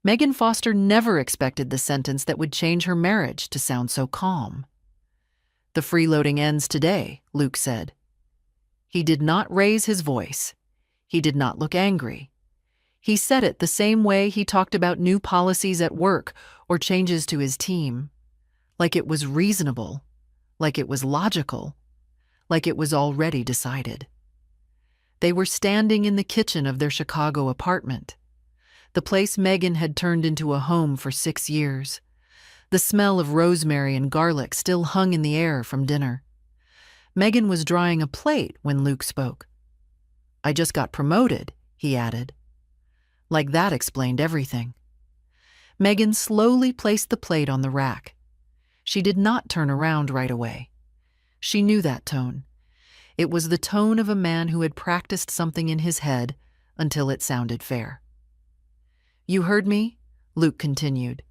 Megan Foster never expected the sentence that would change her marriage to sound so calm. "The freeloading ends today," Luke said. He did not raise his voice. He did not look angry. He said it the same way he talked about new policies at work or changes to his team, like it was reasonable, like it was logical, like it was already decided. They were standing in the kitchen of their Chicago apartment, the place Megan had turned into a home for 6 years. The smell of rosemary and garlic still hung in the air from dinner. Megan was drying a plate when Luke spoke. "I just got promoted," he added. Like that explained everything. Megan slowly placed the plate on the rack. She did not turn around right away. She knew that tone. It was the tone of a man who had practiced something in his head until it sounded fair. "You heard me?" Luke continued.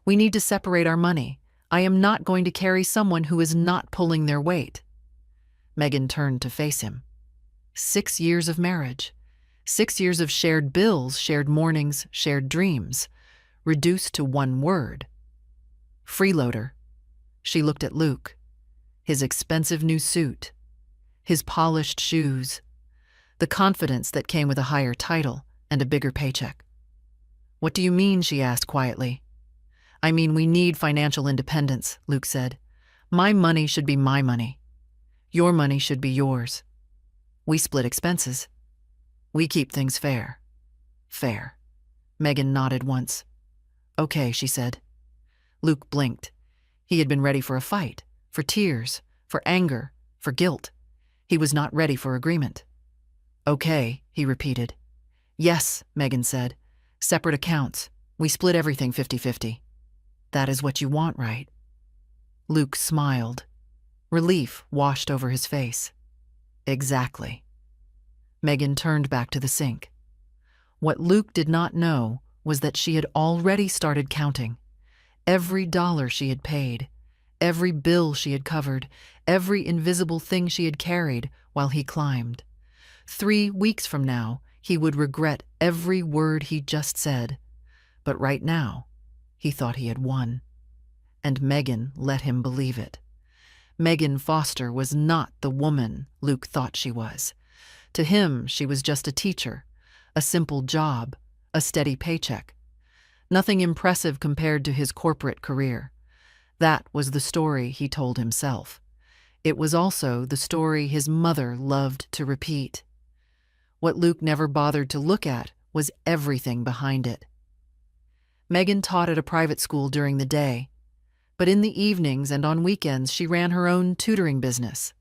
"We need to separate our money. I am not going to carry someone who is not pulling their weight." Megan turned to face him. 6 years of marriage. 6 years of shared bills, shared mornings, shared dreams, reduced to one word. Freeloader. She looked at Luke. His expensive new suit. His polished shoes. The confidence that came with a higher title and a bigger paycheck. "What do you mean?" she asked quietly. "I mean, we need financial independence," Luke said. "My money should be my money. Your money should be yours. We split expenses. We keep things fair." "Fair." Megan nodded once. "Okay," she said. Luke blinked. He had been ready for a fight, for tears, for anger, for guilt. He was not ready for agreement. "Okay," he repeated. "Yes," Megan said. "Separate accounts. We split everything 50-50. That is what you want, right?" Luke smiled. Relief washed over his face. "Exactly." Megan turned back to the sink. What Luke did not know was that she had already started counting. Every dollar she had paid, every bill she had covered, every invisible thing she had carried while he climbed. 3 weeks from now, he would regret every word he just said. But right now, he thought he had won. And Megan let him believe it. Megan Foster was not the woman Luke thought she was. To him, she was just a teacher, a simple job, a steady paycheck. Nothing impressive compared to his corporate career. That was the story he told himself. It was also the story his mother loved to repeat. What Luke never bothered to look at was everything behind it. Megan taught at a private school during the day, but in the evenings and on weekends she ran her own tutoring business.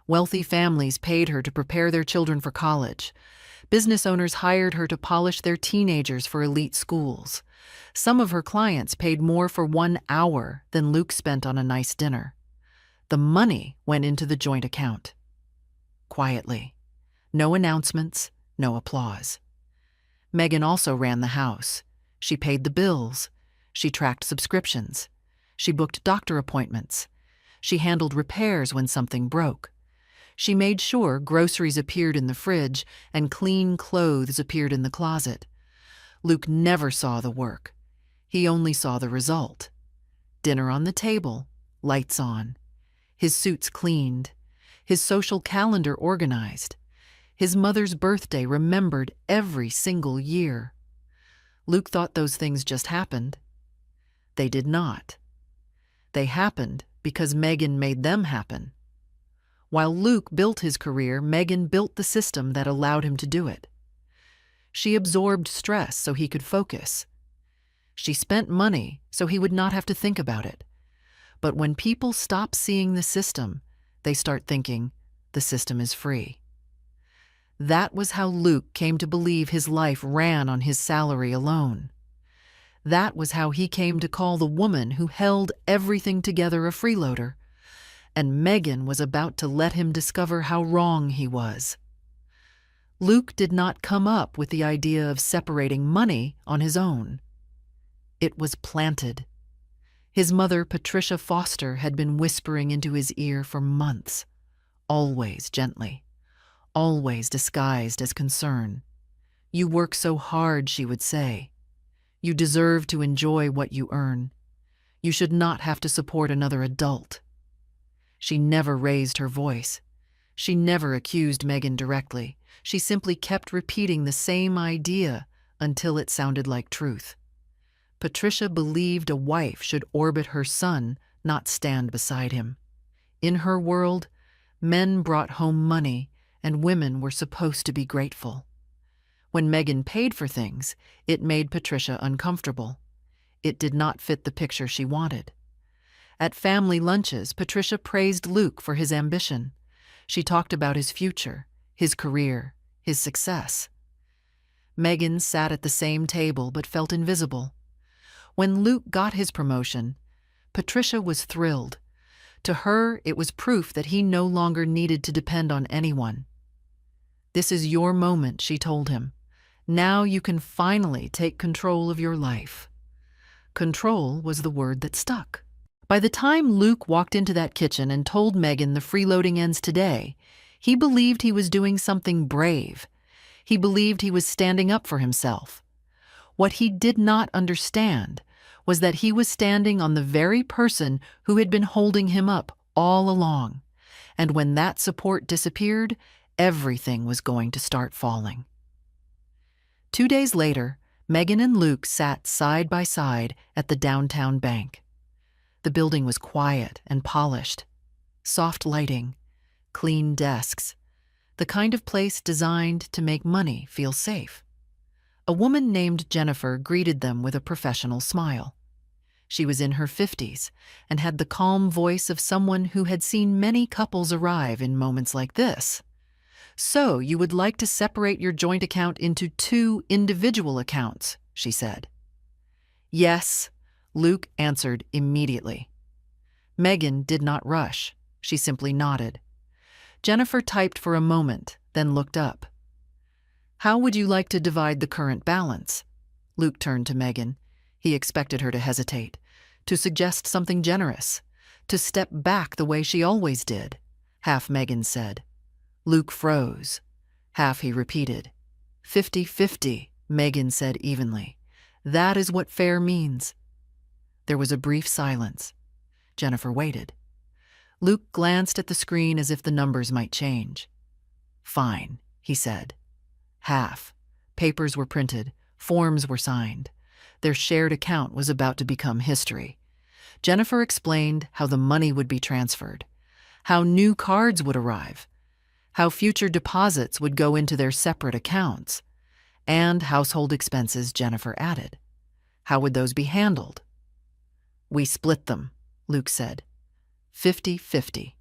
Wealthy families paid her to prepare their children for college. Business owners hired her to polish their teenagers for elite schools. Some of her clients paid more for 1 hour than Luke spent on a nice dinner. The money went into the joint account. Quietly. No announcements, no applause. Megan also ran the house. She paid the bills. She tracked subscriptions. She booked doctor appointments. She handled repairs when something broke. She made sure groceries appeared in the fridge and clean clothes appeared in the closet. Luke never saw the work. He only saw the result. Dinner on the table, lights on. His suits cleaned. His social calendar organized. His mother's birthday remembered every single year. Luke thought those things just happened. They did not. They happened because Megan made them happen. While Luke built his career, Megan built the system that allowed him to do it. She absorbed stress so he could focus. She spent money so he would not have to think about it. But when people stop seeing the system, they start thinking the system is free. That was how Luke came to believe his life ran on his salary alone. That was how he came to call the woman who held everything together a freeloader. And Megan was about to let him discover how wrong he was. Luke did not come up with the idea of separating money on his own. It was planted. His mother, Patricia Foster, had been whispering into his ear for months, always gently, always disguised as concern. "You work so hard," she would say. You deserve to enjoy what you earn. You should not have to support another adult." She never raised her voice. She never accused Megan directly. She simply kept repeating the same idea until it sounded like truth. Patricia believed a wife should orbit her son, not stand beside him. In her world, men brought home money and women were supposed to be grateful. When Megan paid for things, it made Patricia uncomfortable. It did not fit the picture she wanted. At family lunches, Patricia praised Luke for his ambition. She talked about his future, his career, his success. Megan sat at the same table but felt invisible. When Luke got his promotion, Patricia was thrilled. To her, it was proof that he no longer needed to depend on anyone. "This is your moment," she told him. "Now you can finally take control of your life." Control was the word that stuck. By the time Luke walked into that kitchen and told Megan the freeloading ends today, he believed he was doing something brave. He believed he was standing up for himself. What he did not understand was that he was standing on the very person who had been holding him up all along. And when that support disappeared, everything was going to start falling. 2 days later, Megan and Luke sat side by side at the downtown bank. The building was quiet and polished. Soft lighting, clean desks, the kind of place designed to make money feel safe. A woman named Jennifer greeted them with a professional smile. She was in her 50s and had the calm voice of someone who had seen many couples arrive in moments like this. "So you would like to separate your joint account into 2 individual accounts," she said. "Yes," Luke answered immediately. Megan did not rush. She simply nodded. Jennifer typed for a moment, then looked up. "How would you like to divide the current balance?" Luke turned to Megan. He expected her to hesitate, to suggest something generous, to step back the way she always did. Half, Megan said. Luke froze. Half, he repeated. 50-50, Megan said evenly. "That is what fair means." There was a brief silence. Jennifer waited. Luke glanced at the screen as if the numbers might change. "Fine," he said. Half. Papers were printed. Forms were signed. Their shared account was about to become history. Jennifer explained how the money would be transferred, how new cards would arrive, how future deposits would go into their separate accounts, and household expenses, Jennifer added. How would those be handled? "We split them," Luke said. 50-50.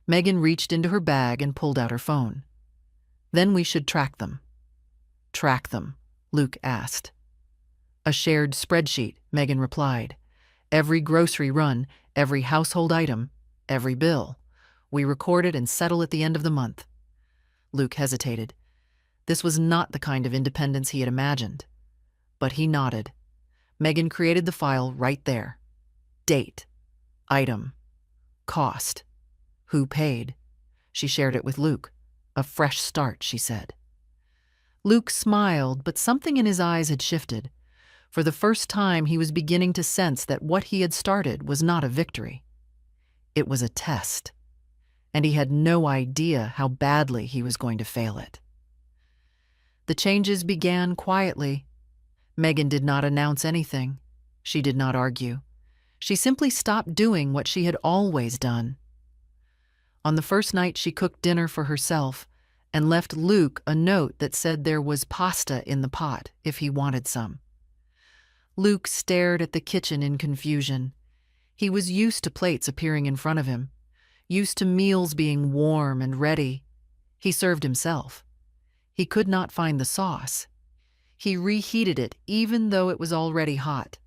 Megan reached into her bag and pulled out her phone. "Then we should track them." "Track them?" Luke asked. "A shared spreadsheet," Megan replied. "Every grocery run, every household item, every bill. We record it and settle at the end of the month." Luke hesitated. This was not the kind of independence he had imagined. But he nodded. Megan created the file right there. Date. Item. Cost. Who paid. She shared it with Luke. "A fresh start," she said. Luke smiled, but something in his eyes had shifted. For the first time, he was beginning to sense that what he had started was not a victory. It was a test, and he had no idea how badly he was going to fail it. The changes began quietly. Megan did not announce anything. She did not argue. She simply stopped doing what she had always done. On the first night, she cooked dinner for herself and left Luke a note that said there was pasta in the pot if he wanted some. Luke stared at the kitchen in confusion. He was used to plates appearing in front of him, used to meals being warm and ready. He served himself. He could not find the sauce. He reheated it even though it was already hot.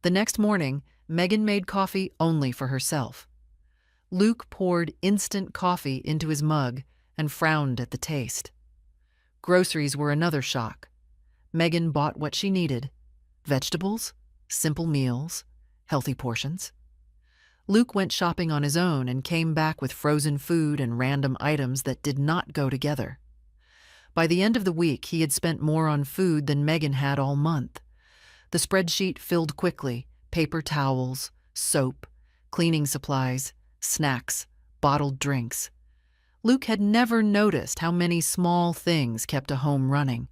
The next morning, Megan made coffee only for herself. Luke poured instant coffee into his mug and frowned at the taste. Groceries were another shock. Megan bought what she needed: vegetables, simple meals, healthy portions. Luke went shopping on his own and came back with frozen food and random items that did not go together. By the end of the week, he had spent more on food than Megan had all month. The spreadsheet filled quickly: paper towels, soap, cleaning supplies, snacks, bottled drinks. Luke had never noticed how many small things kept a home running.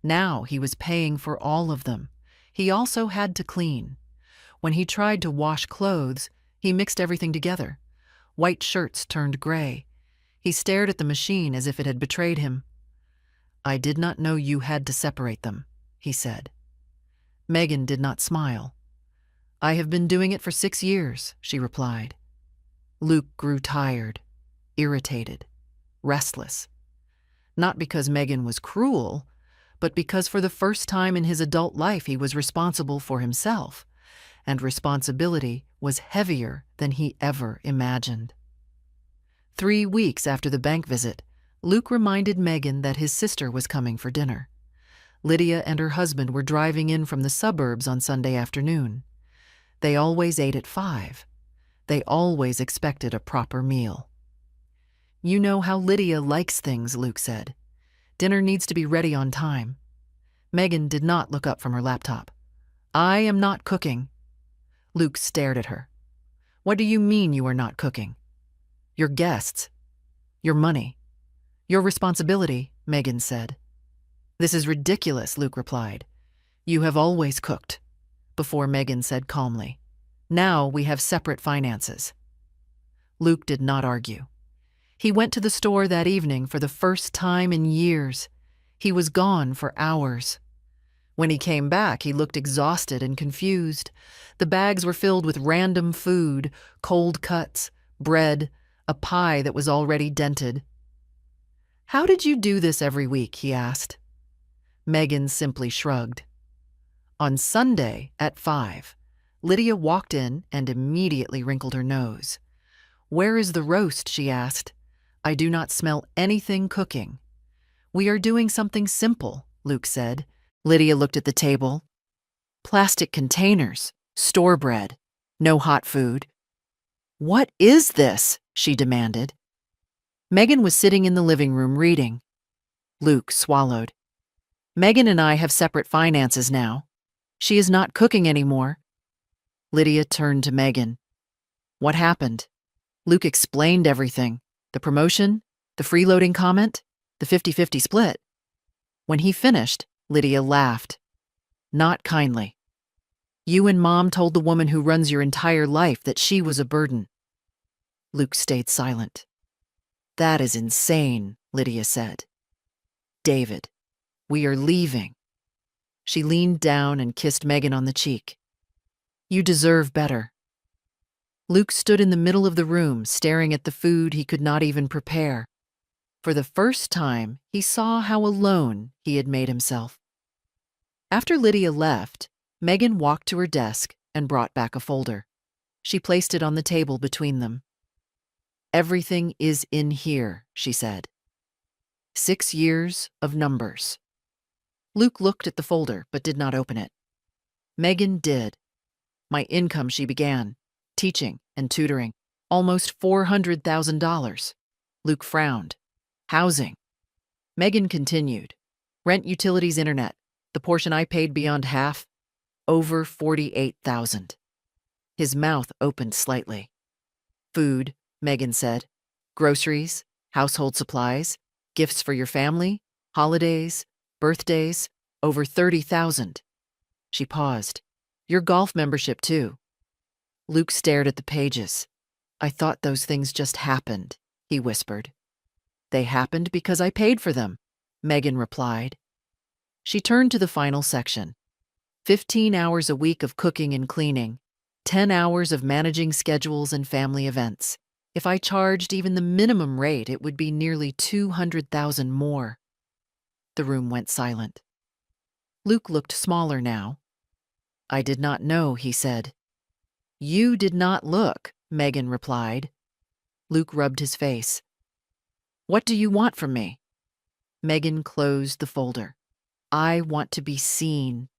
Now he was paying for all of them. He also had to clean. When he tried to wash clothes, he mixed everything together. White shirts turned gray. He stared at the machine as if it had betrayed him. "I did not know you had to separate them," he said. Megan did not smile. "I have been doing it for 6 years," she replied. Luke grew tired, irritated, restless. Not because Megan was cruel, but because for the first time in his adult life he was responsible for himself, and responsibility was heavier than he ever imagined. 3 weeks after the bank visit, Luke reminded Megan that his sister was coming for dinner. Lydia and her husband were driving in from the suburbs on Sunday afternoon. They always ate at 5. They always expected a proper meal. "You know how Lydia likes things," Luke said. "Dinner needs to be ready on time." Megan did not look up from her laptop. "I am not cooking." Luke stared at her. "What do you mean you are not cooking?" "Your guests. Your money. Your responsibility," Megan said. "This is ridiculous," Luke replied. "You have always cooked," before Megan said calmly. "Now we have separate finances." Luke did not argue. He went to the store that evening for the first time in years. He was gone for hours. When he came back, he looked exhausted and confused. The bags were filled with random food: cold cuts, bread, a pie that was already dented. "How did you do this every week?" he asked. Megan simply shrugged. On Sunday at 5, Lydia walked in and immediately wrinkled her nose. "Where is the roast?" she asked. "I do not smell anything cooking." "We are doing something simple," Luke said. Lydia looked at the table. "Plastic containers, store bread, no hot food." "What is this?" she demanded. Megan was sitting in the living room reading. Luke swallowed. "Megan and I have separate finances now. She is not cooking anymore." Lydia turned to Megan. "What happened?" Luke explained everything: the promotion, the freeloading comment, the 50-50 split. When he finished, Lydia laughed. Not kindly. "You and Mom told the woman who runs your entire life that she was a burden." Luke stayed silent. "That is insane," Lydia said. "David, we are leaving." She leaned down and kissed Megan on the cheek. "You deserve better." Luke stood in the middle of the room, staring at the food he could not even prepare. For the first time, he saw how alone he had made himself. After Lydia left, Megan walked to her desk and brought back a folder. She placed it on the table between them. "Everything is in here," she said. 6 years of numbers. Luke looked at the folder but did not open it. Megan did. "My income," she began. "Teaching and tutoring. Almost $400,000. Luke frowned. "Housing." Megan continued. "Rent, utilities, internet. The portion I paid beyond half. Over $48,000. His mouth opened slightly. "Food," Megan said. "Groceries, household supplies, gifts for your family, holidays, birthdays, over $30,000. She paused. "Your golf membership, too." Luke stared at the pages. "I thought those things just happened," he whispered. "They happened because I paid for them," Megan replied. She turned to the final section. 15 hours a week of cooking and cleaning, 10 hours of managing schedules and family events. If I charged even the minimum rate, it would be nearly $200,000 more. The room went silent. Luke looked smaller now. "I did not know," he said. "You did not look," Megan replied. Luke rubbed his face. "What do you want from me?" Megan closed the folder. "I want to be seen."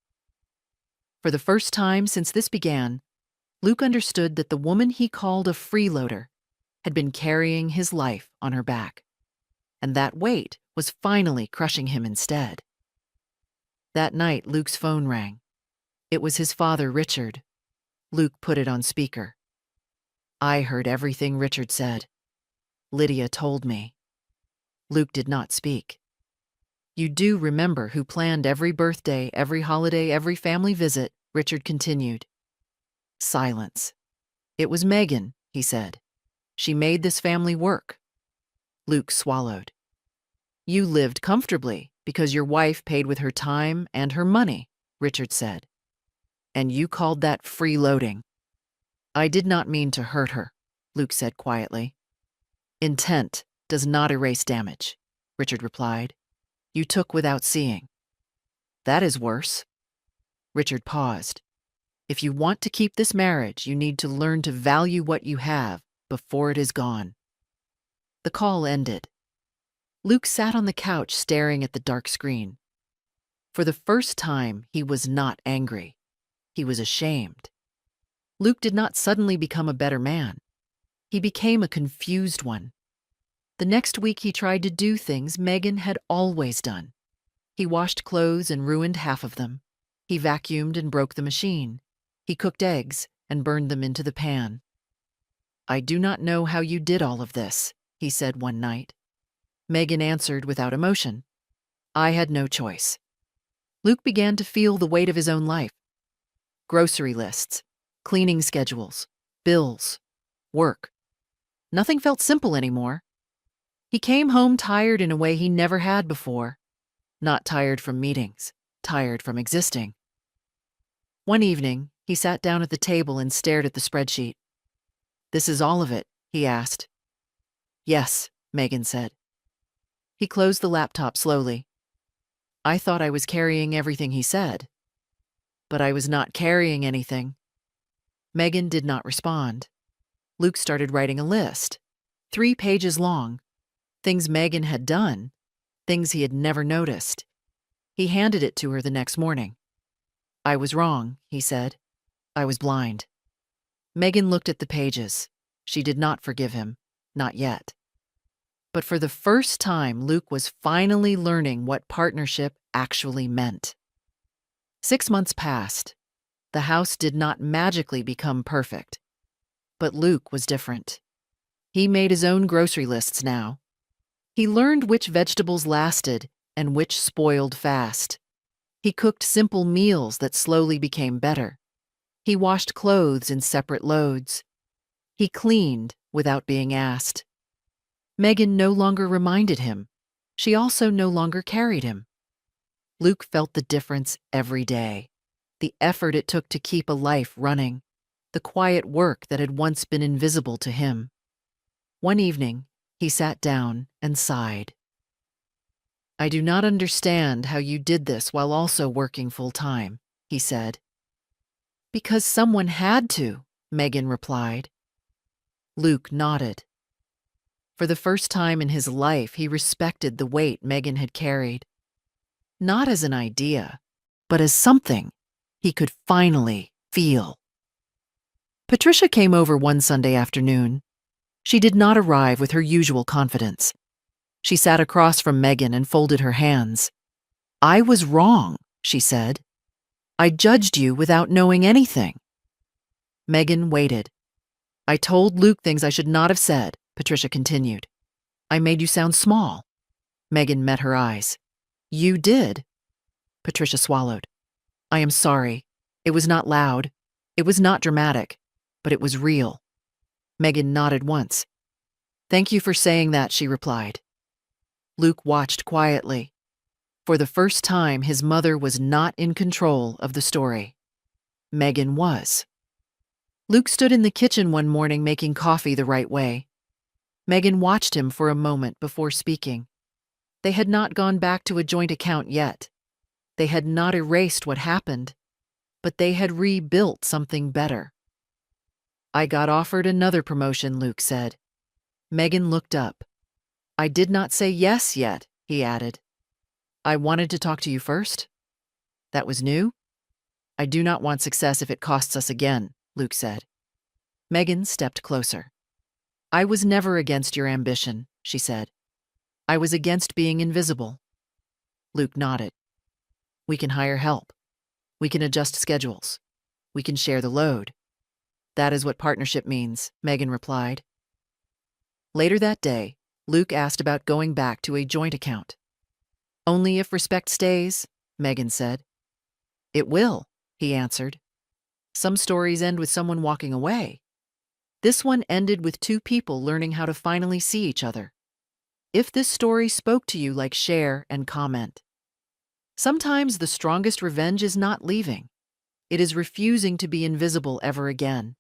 For the first time since this began, Luke understood that the woman he called a freeloader had been carrying his life on her back, and that weight was finally crushing him instead. That night, Luke's phone rang. It was his father, Richard. Luke put it on speaker. I heard everything Richard said. Lydia told me. Luke did not speak. You do remember who planned every birthday, every holiday, every family visit, Richard continued. Silence. It was Megan, he said. She made this family work. Luke swallowed. You lived comfortably because your wife paid with her time and her money, Richard said. And you called that freeloading. I did not mean to hurt her, Luke said quietly. Intent does not erase damage, Richard replied. You took without seeing. That is worse. Richard paused. If you want to keep this marriage, you need to learn to value what you have before it is gone. The call ended. Luke sat on the couch staring at the dark screen. For the first time, he was not angry. He was ashamed. Luke did not suddenly become a better man. He became a confused one. The next week he tried to do things Megan had always done. He washed clothes and ruined half of them. He vacuumed and broke the machine. He cooked eggs and burned them into the pan. I do not know how you did all of this, he said one night. Megan answered without emotion. I had no choice. Luke began to feel the weight of his own life. Grocery lists, cleaning schedules, bills, work. Nothing felt simple anymore. He came home tired in a way he never had before. Not tired from meetings, tired from existing. One evening, he sat down at the table and stared at the spreadsheet. This is all of it, he asked. Yes, Megan said. He closed the laptop slowly. I thought I was carrying everything he said. But I was not carrying anything. Megan did not respond. Luke started writing a list, 3 pages long. Things Megan had done, things he had never noticed. He handed it to her the next morning. I was wrong, he said. I was blind. Megan looked at the pages. She did not forgive him, not yet. But for the first time, Luke was finally learning what partnership actually meant. 6 months passed. The house did not magically become perfect. But Luke was different. He made his own grocery lists now. He learned which vegetables lasted and which spoiled fast. He cooked simple meals that slowly became better. He washed clothes in separate loads. He cleaned without being asked. Megan no longer reminded him. She also no longer carried him. Luke felt the difference every day. The effort it took to keep a life running. The quiet work that had once been invisible to him. One evening, he sat down and sighed. I do not understand how you did this while also working full-time, he said. Because someone had to, Megan replied. Luke nodded. For the first time in his life, he respected the weight Megan had carried. Not as an idea, but as something he could finally feel. Patricia came over one Sunday afternoon. She did not arrive with her usual confidence. She sat across from Megan and folded her hands. I was wrong, she said. I judged you without knowing anything. Megan waited. I told Luke things I should not have said, Patricia continued. I made you sound small. Megan met her eyes. You did. Patricia swallowed. I am sorry. It was not loud. It was not dramatic. But it was real. Megan nodded once. Thank you for saying that, she replied. Luke watched quietly. For the first time, his mother was not in control of the story. Megan was. Luke stood in the kitchen one morning making coffee the right way. Megan watched him for a moment before speaking. They had not gone back to a joint account yet. They had not erased what happened, but they had rebuilt something better. I got offered another promotion, Luke said. Megan looked up. I did not say yes yet, he added. I wanted to talk to you first. That was new? I do not want success if it costs us again, Luke said. Megan stepped closer. I was never against your ambition, she said. I was against being invisible. Luke nodded. We can hire help. We can adjust schedules. We can share the load. That is what partnership means, Megan replied. Later that day, Luke asked about going back to a joint account. Only if respect stays, Megan said. It will, he answered. Some stories end with someone walking away. This one ended with two people learning how to finally see each other. If this story spoke to you, like, share and comment. Sometimes the strongest revenge is not leaving. It is refusing to be invisible ever again.